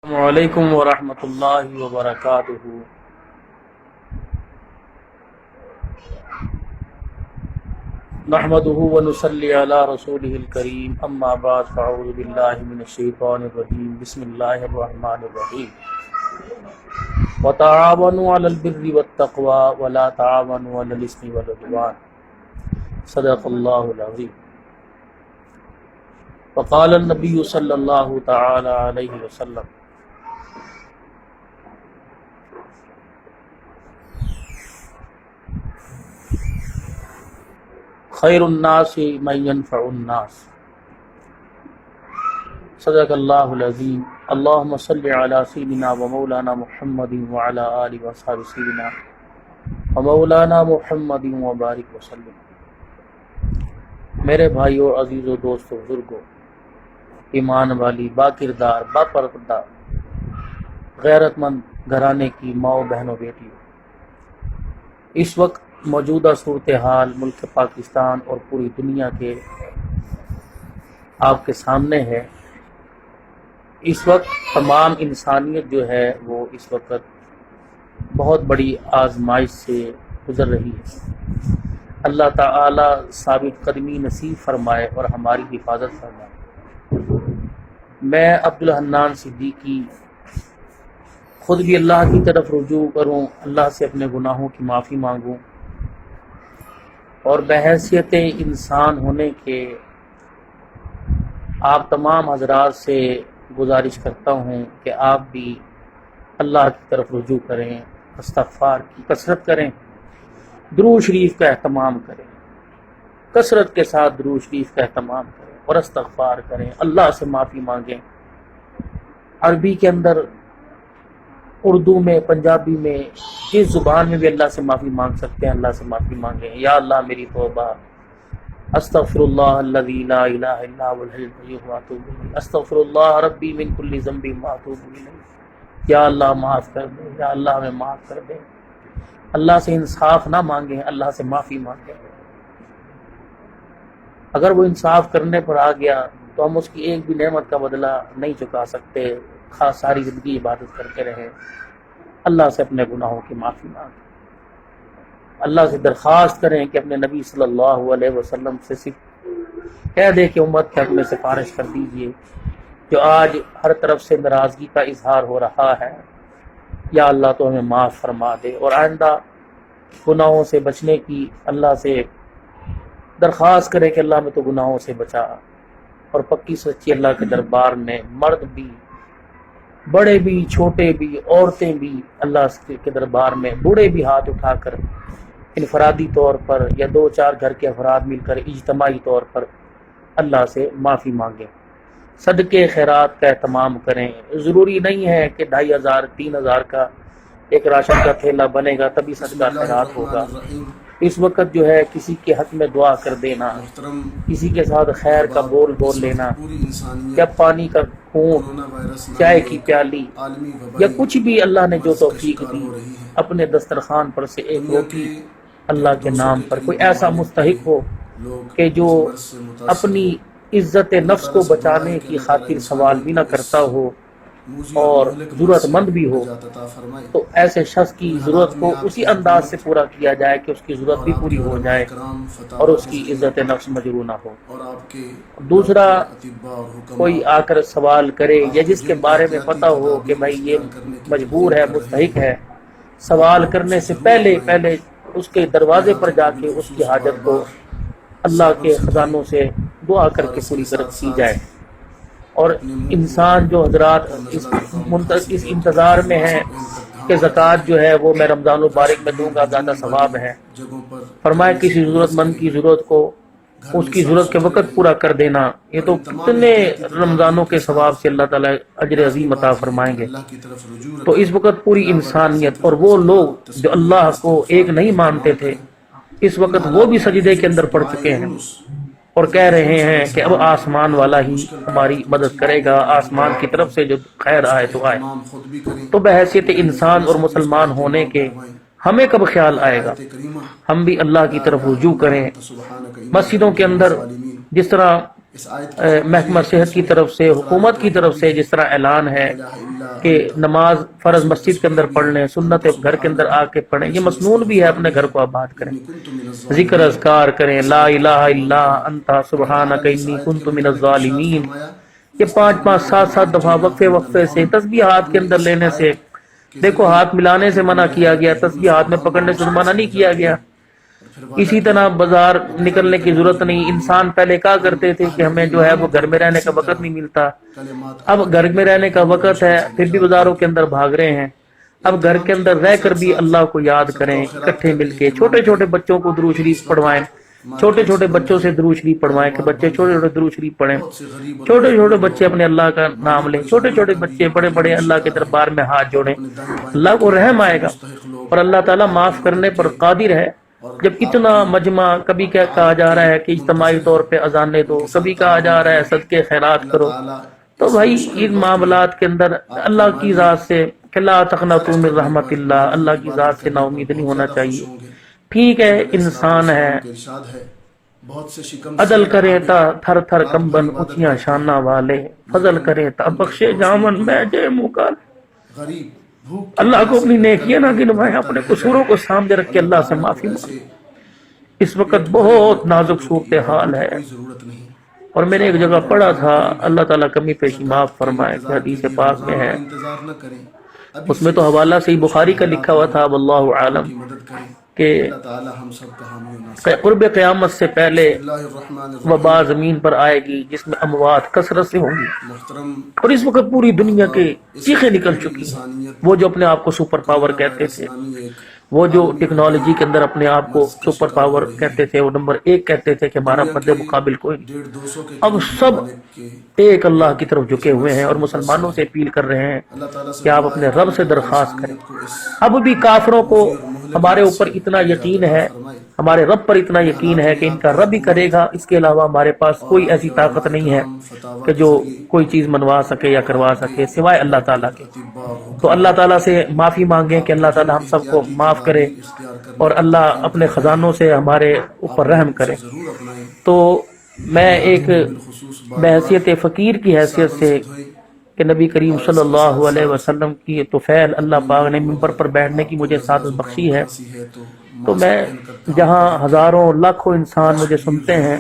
السلام علیکم ورحمۃ اللہ وبرکاتہ۔ نحمده ونصلی علی رسولہ الکریم، اما بعد فاعوذ باللہ من الشیطان الرجیم، بسم اللہ الرحمن الرحیم۔ وتعاونوا علی البر والتقوی ولا تعاونوا علی الاثم والعدوان، صدق اللہ العظیم۔ وقال النبی صلی اللہ تعالی علیہ وسلم: خیر الناس من ينفع الناس، صدق اللہ العظیم۔ اللہم صلی علی سیدنا و مولانا محمد وعلی آلہ وصحبہ سیدنا و مولانا محمد وبارک وسلم۔ میرے بھائیو، عزیزو، دوستو، بزرگو، ایمان والی، با کردار، با پردہ، غیرت مند گھرانے کی ماؤں، بہنوں، بیٹیوں، اس وقت موجودہ صورتحال ملک پاکستان اور پوری دنیا کے آپ کے سامنے ہے۔ اس وقت تمام انسانیت جو ہے وہ اس وقت بہت بڑی آزمائش سے گزر رہی ہے۔ اللہ تعالی ثابت قدمی نصیب فرمائے اور ہماری حفاظت فرمائے۔ میں عبدالحنان صدیقی خود بھی اللہ کی طرف رجوع کروں، اللہ سے اپنے گناہوں کی معافی مانگوں، اور بحیثیت انسان ہونے کے آپ تمام حضرات سے گزارش کرتا ہوں کہ آپ بھی اللہ کی طرف رجوع کریں، استغفار کی کثرت کریں، درود شریف کا اہتمام کریں، کثرت کے ساتھ درود شریف کا اہتمام کریں اور استغفار کریں، اللہ سے معافی مانگیں۔ عربی کے اندر، اردو میں، پنجابی میں، جس زبان میں بھی اللہ سے معافی مانگ سکتے ہیں اللہ سے معافی مانگیں۔ یا اللہ میری توبہ، استغفر اللہ الذی لا الہ الا هو الحی القیوم واتوب الیہ، استغفر اللہ ربی من کل ذنب واتوب الیہ۔ یا اللہ معاف کر دے، یا اللہ ہمیں معاف کر دے۔ اللہ سے انصاف نہ مانگیں، اللہ سے معافی مانگیں۔ اگر وہ انصاف کرنے پر آ گیا تو ہم اس کی ایک بھی نعمت کا بدلہ نہیں چکا سکتے، خاص ساری زندگی عبادت کرتے رہے۔ اللہ سے اپنے گناہوں کی معافی مانگیں، اللہ سے درخواست کریں کہ اپنے نبی صلی اللہ علیہ وسلم سے صرف کہہ دے کہ امت کے حق میں سفارش کر دیجئے، جو آج ہر طرف سے ناراضگی کا اظہار ہو رہا ہے۔ یا اللہ تو ہمیں معاف فرما دے، اور آئندہ گناہوں سے بچنے کی اللہ سے درخواست کریں کہ اللہ میں تو گناہوں سے بچا، اور پکی سچی اللہ کے دربار میں مرد بھی، بڑے بھی، چھوٹے بھی، عورتیں بھی اللہ کے دربار میں، بوڑھے بھی ہاتھ اٹھا کر انفرادی طور پر یا دو چار گھر کے افراد مل کر اجتماعی طور پر اللہ سے معافی مانگیں، صدقے خیرات کا اہتمام کریں۔ ضروری نہیں ہے کہ 2500 3000 کا ایک راشن کا تھیلا بنے گا تبھی صدقہ خیرات ہوگا۔ اس وقت جو ہے کسی کے حق میں دعا کر دینا، کسی کے ساتھ خیر کا بول لینا، یا پانی کا گھونٹ، چائے کی پیالی، یا کچھ بھی اللہ نے جو توفیق دی، اپنے دسترخوان پر سے ایک روٹی اللہ کے نام پر، کوئی ایسا مستحق ہو کہ جو اپنی عزت نفس کو بچانے کی خاطر سوال بھی نہ کرتا ہو اور ضرورت مند بھی ہو، تو ایسے شخص کی ضرورت کو اسی انداز سے پورا کیا جائے کہ اس کی ضرورت بھی پوری ہو جائے اور اس کی عزت نفس مجروح نہ ہو۔ دوسرا، کوئی آ کر سوال کرے یا جس کے بارے میں پتہ ہو کہ بھائی یہ مجبور ہے، مستحق ہے، سوال کرنے سے پہلے اس کے دروازے پر جا کے اس کی حاجت کو اللہ کے خزانوں سے دعا کر کے پوری کی جائے۔ اور انسان جو حضرات اس انتظار میں ہیں کہ زکوٰۃ جو ہے وہ میں رمضان المبارک میں دوں گا، زیادہ ثواب ہے، فرمایا کسی ضرورت مند کی ضرورت کو اس کی ضرورت کے وقت پورا کر دینا، یہ تو کتنے رمضانوں کے ثواب سے اللہ تعالیٰ اجر عظیم عطا فرمائیں گے۔ تو اس وقت پوری انسانیت اور وہ لوگ جو اللہ کو ایک نہیں مانتے تھے، اس وقت وہ بھی سجدے کے اندر پڑ چکے ہیں اور کہہ رہے ہیں کہ اب آسمان والا ہی ہماری مدد کرے گا، آسمان کی طرف سے جو خیر آئے تو آئے۔ تو بحیثیت انسان اور مسلمان ہونے کے ہمیں کب خیال آئے گا ہم بھی اللہ کی طرف رجوع کریں۔ مسجدوں کے اندر جس طرح محکمہ صحت کی طرف سے، حکومت کی طرف سے جس طرح اعلان ہے کہ نماز فرض مسجد کے اندر پڑھ لیں، سنت گھر کے اندر آ کے پڑھیں، یہ مسنون بھی ہے، اپنے گھر کو آباد کریں، ذکر اذکار کریں، لا الہ الا انت سبحانک انی کنت من الظالمین، یہ 5 7 دفعہ وقفے سے تسبیحات کے اندر لینے سے، دیکھو ہاتھ ملانے سے منع کیا گیا، تسبیح ہاتھ میں پکڑنے سے منع نہیں کیا گیا۔ اسی طرح بازار نکلنے کی ضرورت نہیں، انسان پہلے کہا کرتے تھے کہ ہمیں جو ہے وہ گھر میں رہنے کا وقت نہیں ملتا، اب گھر میں رہنے کا وقت ہے پھر بھی بازاروں کے اندر بھاگ رہے ہیں، اب گھر کے اندر رہ کر بھی اللہ کو یاد کریں، اکٹھے مل کے چھوٹے چھوٹے بچوں کو درود شریف پڑھوائیں، چھوٹے چھوٹے بچوں سے درود شریف پڑھوائیں کہ بچے چھوٹے چھوٹے درود شریف پڑھیں، چھوٹے چھوٹے بچے اپنے اللہ کا نام لیں، چھوٹے چھوٹے بچے بڑے بڑے اللہ کے دربار میں ہاتھ جوڑیں، اللہ کو رحم آئے گا اور اللہ تعالیٰ معاف کرنے پر قادر ہے۔ جب اتنا مجمع، کبھی کیا کہا جا رہا ہے کہ اجتماعی طور پہ اذانیں دو، کبھی کہا جا رہا ہے صدقے خیرات کرو، تو بھائی ان معاملات کے اندر اللہ کی ذات سے کہ لا تقنطوا من رحمت اللہ، اللہ کی ذات سے نا امید نہیں ہونا چاہیے۔ ٹھیک ہے انسان ہے، عدل کرے تا تھر تھر کمبن اونچیاں شانہ والے، فضل کرے تا بخشے جامن میں جے مکال، اللہ کو اپنی نیکیاں نہ گنوائیں، اپنے قصوروں کو سامنے رکھ کے اللہ سے معافی مانگیں۔ اس وقت بہت نازک صورتحال ہے، اور میں نے ایک جگہ پڑھا تھا، اللہ تعالیٰ کمی پیشی معاف فرمائے کہ حدیث پاک میں ہے، اس میں تو حوالہ صحیح بخاری کا لکھا ہوا تھا واللہ عالم کہ قرب قیامت سے پہلے وبا زمین پر آئے گی جس میں اموات کثرت سے ہوں گی، اور اس وقت پوری دنیا کے چیخیں نکل چکی ہیں، وہ جو اپنے آپ کو سپر پاور کہتے تھے، وہ جو ٹیکنالوجی کے اندر اپنے آپ کو سپر پاور کہتے تھے، وہ نمبر 1 کہتے تھے کہ ہمارا مد مقابل کوئی نہیں، اب سب ایک اللہ کی طرف جھکے ہوئے ہیں اور مسلمانوں سے اپیل کر رہے ہیں کہ آپ اپنے رب سے درخواست کریں۔ اب بھی کافروں کو ہمارے اوپر اتنا یقین ہے، ہمارے رب پر اتنا یقین ہے کہ ان کا رب ہی کرے گا، اس کے علاوہ ہمارے پاس کوئی ایسی طاقت نہیں ہے کہ جو کوئی چیز منوا سکے یا کروا سکے سوائے اللہ تعالیٰ کے۔ تو اللہ تعالیٰ سے معافی مانگیں کہ اللہ تعالیٰ ہم سب کو معاف کرے اور اللہ اپنے خزانوں سے ہمارے اوپر رحم کرے۔ تو میں ایک بحیثیت فقیر کی حیثیت سے کہ نبی کریم صلی اللہ علیہ وسلم کی طفیل اللہ پاک نے ممبر پر بیٹھنے کی مجھے سعادت بخشی ہے، تو میں جہاں ہزاروں لاکھوں انسان مجھے سنتے ہیں،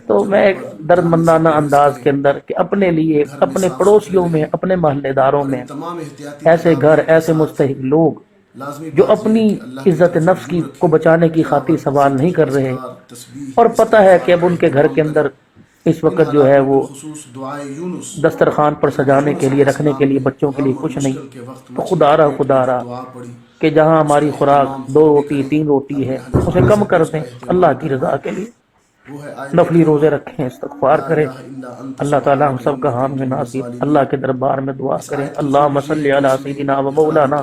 تو میں ایک درد مندانہ انداز کے اندر کہ اپنے لیے، اپنے پڑوسیوں میں، اپنے محلے داروں میں ایسے گھر، ایسے مستحق لوگ جو اپنی عزت نفس کو بچانے کی خاطر سوال نہیں کر رہے، اور پتہ ہے کہ اب ان کے گھر کے اندر اس وقت جو ہے وہ دسترخوان پر سجانے کے لیے، رکھنے کے لیے بچوں کے لیے کچھ نہیں، تو خدا رہا کہ جہاں ہماری خوراک 2 روٹی 3 روٹی ہے اسے کم کر دیں، اللہ کی رضا کے لیے نفلی روزے رکھیں، استغفار کریں، اللہ تعالیٰ ہم سب کا حامی ناصر، اللہ کے دربار میں دعا کریں۔ اللہم صلی علی سیدنا و مولانا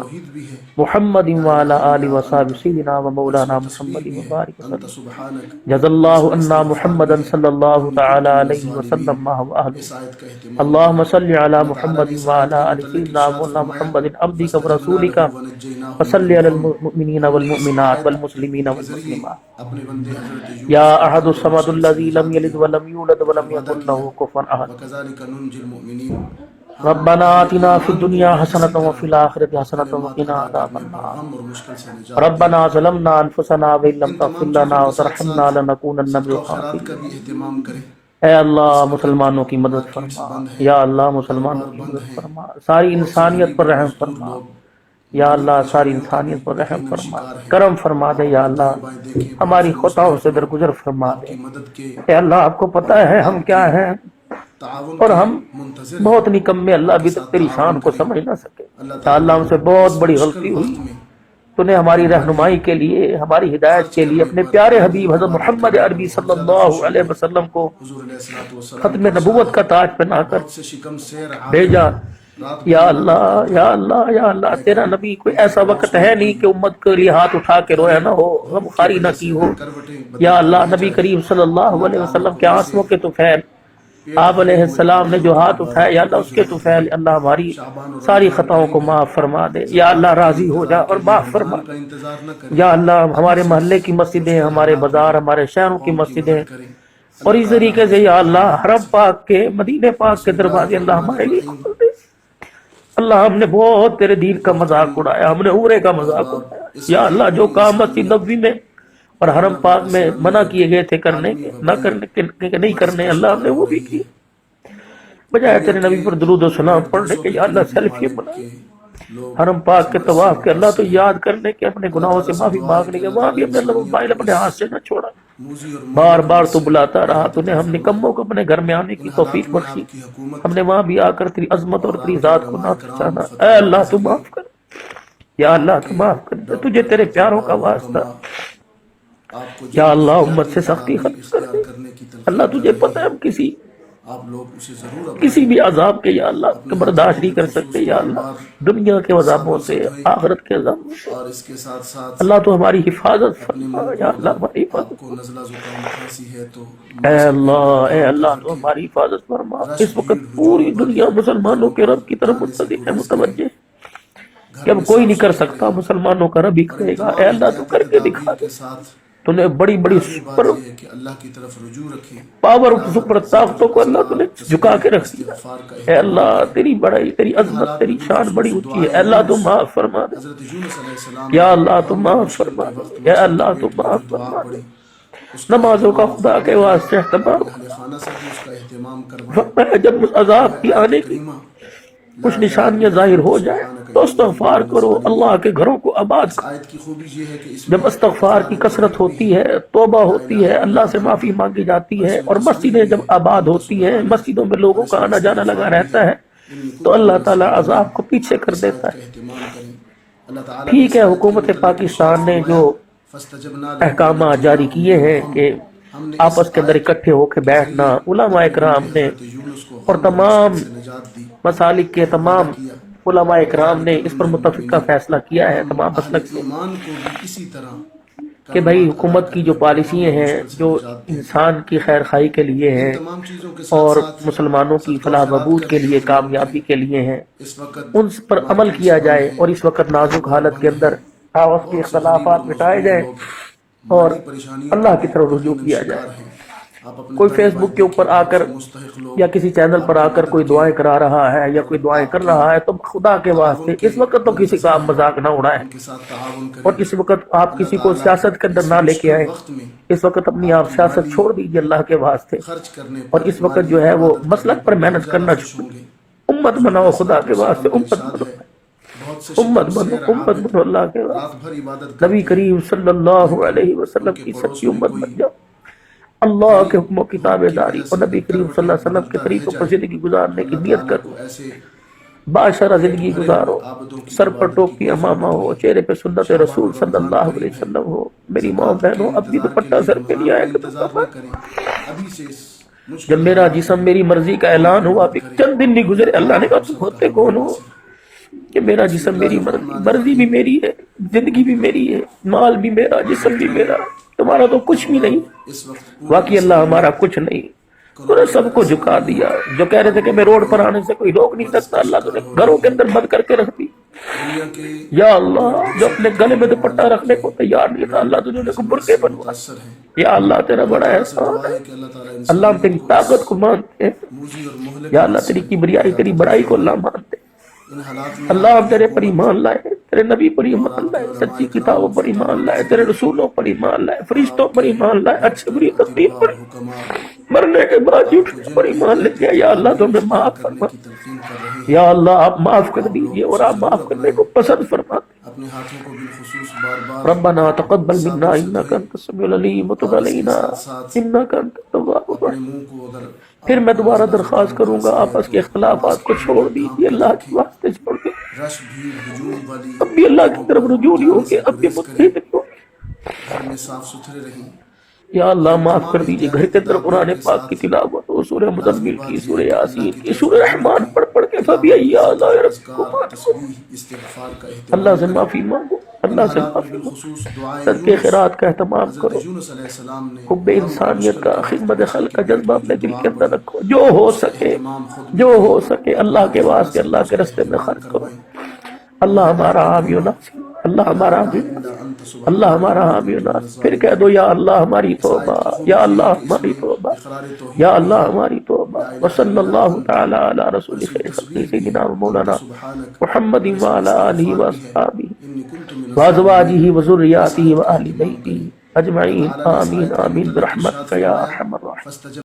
محمد وعلی آلہ وصحبہ سیدنا و مولانا محمد مبارک وسلم، جزا اللہ عنا محمدا صلی اللہ تعالی علیہ وسلم ما هو اہلہ، اللہم صلی علی محمد وعلی آل سیدنا مولانا محمد عبدک و رسولک وصلی علی المؤمنین والمؤمنات والمسلمین والمسلمات یا احد الصمد الذی لم یلد ولم یولد ولم یکن له کفوا احد، ربنا آتنا فی الدنیا حسنۃ وفی الآخرۃ حسنۃ وقنا عذاب النار، ربنا ظلمنا انفسنا وان لم تغفر لنا وترحمنا لنکونن من الخاسرین۔ اے اللہ مسلمانوں کی مدد فرما، یا اللہ مسلمانوں کی مدد فرما، ساری انسانیت پر رحم فرما، یا اللہ ساری انسانیت پر رحم فرما، کرم فرما دے، یا اللہ ہماری خطاؤں سے درگزر فرما دے۔ اے اللہ آپ کو پتہ ہے ہم کیا ہیں، اور ہم بہت نکمے، اللہ ابھی تک تیری شان کو سمجھ نہ سکے، یا اللہ ہم سے بہت بڑی غلطی ہوئی، تو نے ہماری رہنمائی کے لیے، ہماری ہدایت کے لیے اپنے پیارے حبیب حضرت محمد عربی صلی اللہ علیہ وسلم کو ختم نبوت کا تاج پہنا کر بھیجا۔ یا اللہ یا اللہ یا اللہ، تیرا نبی کوئی ایسا وقت ہے نہیں کہ امت کے لیے ہاتھ اٹھا کے رویا نہ ہو، غم خواری نہ کی ہو۔ یا اللہ نبی کریم صلی اللہ علیہ وسلم کے آنسوؤں کے طفیل آپ علیہ السلام نے جو ہاتھ اٹھایا، یا اللہ اس کے طفیل اللہ ہماری ساری خطاؤں کو معاف فرما دے، یا اللہ راضی ہو جا اور معاف فرما دے۔ یا اللہ ہمارے محلے کی مسجدیں، ہمارے بازار، ہمارے شہروں کی مسجدیں، اور اس طریقے سے یا اللہ حرم پاک کے مدینے پاک کے دروازے اللہ ہمارے لیے کھول دے۔ اللہ ہم نے بہت تیرے دین کا مذاق اڑایا، ہم نے عمرے کا مذاق اڑایا یا اللہ، جو کام مسجد نبوی میں اور حرم پاک میں منع کیے گئے تھے کرنے کے، نہ کرنے کے نہیں کرنے، اللہ ہم نے وہ بھی کیے، بجائے تیرے نبی پر درود و سلام پڑھنے کے یا اللہ سیلفی بنائے، حرم پاک کے طواف کے اللہ تو یاد کرنے کے، اپنے گناہوں سے معافی مانگنے کے، وہاں بھی ہم نے اللہ موبائل اپنے ہاتھ سے نہ چھوڑا، بار بار تو بلاتا رہا، تو نے ہم نکموں کو اپنے گھر میں آنے کی توفیق بخشی، ہم نے وہاں بھی آ کر تیری عظمت اور تیری ذات کو نہ پہچانا، اے اللہ تو معاف کر، یا اللہ تو معاف کر دے، تجھے تیرے پیاروں کا واسطہ یا اللہ امت سے سختی ختم کر دے، اللہ تجھے پتہ ہے ہم کسی بھی عذاب کے یا اللہ برداشت نہیں کر سکتے، یا اللہ دنیا کے عذابوں سے، آخرت کے عذابوں سے، اللہ تو ہماری حفاظت فرما، یا اللہ ہماری حفاظت، اے اللہ تو ہماری حفاظت فرما۔ اس وقت پوری دنیا مسلمانوں کے رب کی طرف متوجہ ہے، متوجہ ہے کہ اب کوئی نہیں کر سکتا، مسلمانوں کا رب ہی کرے گا، اے اللہ تو کر کے دکھا دے، تو نے بڑی بڑی سپر پاور سپر طاقتوں کو اللہ تو نے جھکا کے رکھ دیا، اے اللہ تیری بڑائی، تیری عظمت، تیری شان بڑی اونچی ہے، اے اللہ تو معاف فرما دے، یا اللہ تو معاف فرما دے، اے اللہ تو معاف فرما دے، نمازوں کا خدا کے واسطے اہتمام، جب اس عذاب کی آنے کی کچھ نشانیاں ظاہر ہو جائے تو استغفار کرو، اللہ کے گھروں کو آباد کرو، جب استغفار کی کثرت ہوتی ہے، توبہ ہوتی ہے، اللہ سے معافی مانگی جاتی ہے، اور مسجدیں جب آباد ہوتی ہیں، مسجدوں میں لوگوں کا آنا جانا لگا رہتا ہے، تو اللہ تعالیٰ عذاب کو پیچھے کر دیتا ہے۔ ٹھیک ہے، حکومت پاکستان نے جو احکامات جاری کیے ہیں کہ آپس کے اندر اکٹھے ہو کے بیٹھنا، علماء اکرام نے اور تمام مسالک کے تمام علماء اکرام نے اس پر متفقہ فیصلہ کیا ہے تمام مسلک سے کہ بھائی حکومت کی جو پالیسیاں ہیں جو انسان کی خیر خواہی کے لیے ہیں اور مسلمانوں کی فلاح بہبود کے لیے، کامیابی کے لیے ہیں، ان پر عمل کیا جائے، اور اس وقت نازک حالت کے اندر آپس کے اختلافات مٹائے جائیں اور اللہ کی طرف رجوع کیا جائے۔ کوئی فیس بک کے اوپر آ کر یا کسی چینل پر آ کر کوئی دعائیں کرا رہا ہے یا کوئی دعائیں کر رہا ہے، تو خدا کے واسطے اس وقت تو کسی کا آپ مذاق نہ اڑائیں، اور اس وقت آپ کسی کو سیاست کے اندر نہ لے کے آئیں، اس وقت اپنی آپ سیاست چھوڑ دیجیے اللہ کے واسطے، اور اس وقت جو ہے وہ مسلک پر محنت کرنا چھوڑ، امت بناؤ خدا کے واسطے، امت بنو اللہ کے واسطے، نبی کریم صلی اللہ علیہ وسلم کی سچی امت بن جاؤ، اللہ کے حکم و کتاب داری اور نبی کریم صلی اللہ علیہ وسلم کے طریقوں پر زندگی گزارنے کی نیت کرو، باشرہ زندگی گزارو، سر پر ٹوپی امامہ ہو، چہرے پہ سنت رسول صلی اللہ علیہ وسلم ہو، میری ماں بہنوں اب بھی دوپٹہ سر پہ لیا ہے، جب میرا جسم میری مرضی کا اعلان ہوا، چند دن نہیں گزرے اللہ نے کہا تم ہوتے کون ہو کہ میرا جسم میری مرضی بھی میری ہے، زندگی بھی میری ہے، مال بھی میرا، جسم بھی میرا، تمہارا تو کچھ بھی نہیں، واقعی اللہ ہمارا کچھ نہیں، تو نے سب کو جھکا دیا، جو کہہ رہے تھے کہ میں روڈ پر آنے سے کوئی روک نہیں سکتا، اللہ تو نے گھروں کے اندر بند کر کے رکھ دی، یا اللہ جو اپنے گلے میں دوپٹہ رکھنے کو تیار نہیں تھا اللہ تجھے کو برقعے بنوا، یا اللہ تیرا بڑا احسان ہے، اللہ ہم تیری طاقت کو مانتے ہیں، یا اللہ تیری کبریائی تیری بڑائی کو اللہ مانتے ہیں، اللہ ہم تیرے پر ایمان لائے، تیرے نبی پر ایمان لائے، سچی کتابوں پر ایمان لائے، تیرے رسولوں پر ایمان لائے، فرشتوں پر ایمان لائے، اچھے بری تقدیر پر، مرنے کے بعد اٹھنے پر ایمان لے گیا، یا اللہ تمہیں معاف فرما، یا اللہ آپ معاف کر دیجئے اور آپ معاف کرنے کو پسند فرماتے، ربنا تقبل منا انک انت السمیع العلیم وتب علینا انک انت التواب الرحیم۔ پھر میں دوبارہ درخواست کروں گا آپس کے اختلافات کو چھوڑ دیجیے، اللہ کے واسطے چھوڑ دیجیے، اب بھی اللہ کی طرف رجوع نہیں ہوگے، اب بھی متحد نہیں ہوگے، یا اللہ معاف کر دیجیے، گھر کے اندر قرآن پاک کی تلاوت ہو، سورہ مزمل کی، سورہ یاسین کی، سورہ رحمان پڑھ کے فبأي آلاء ربكما تكذبان، اللہ سے معافی مانگو، اللہ سے معافی مانگو، صدقے خیرات کا اہتمام کرو، حب انسانیت کا، خدمت خلق کا جذبہ اپنے دل کے اندر رکھو، جو ہو سکے اللہ کے واسطے اللہ کے راستے میں خرچ کرو، اللہ ہمارا حامی و ناصر، اللہ ہمارا حامی اللہ ہمارا حامی و ناصر. پھر کہہ دو یا اللہ ہماری توبہ، یا اللہ ہماری توبہ، یا اللہ ہماری توبہ. وصلی اللہ تعالی علی رسول خیر خلق سیدنا و مولانا محمد وعلی آلہ واصحابہ وازواجہ وذریاتہ واہل بیتہ اجمعین. آمین آمین برحمتک یا ارحم الراحمین.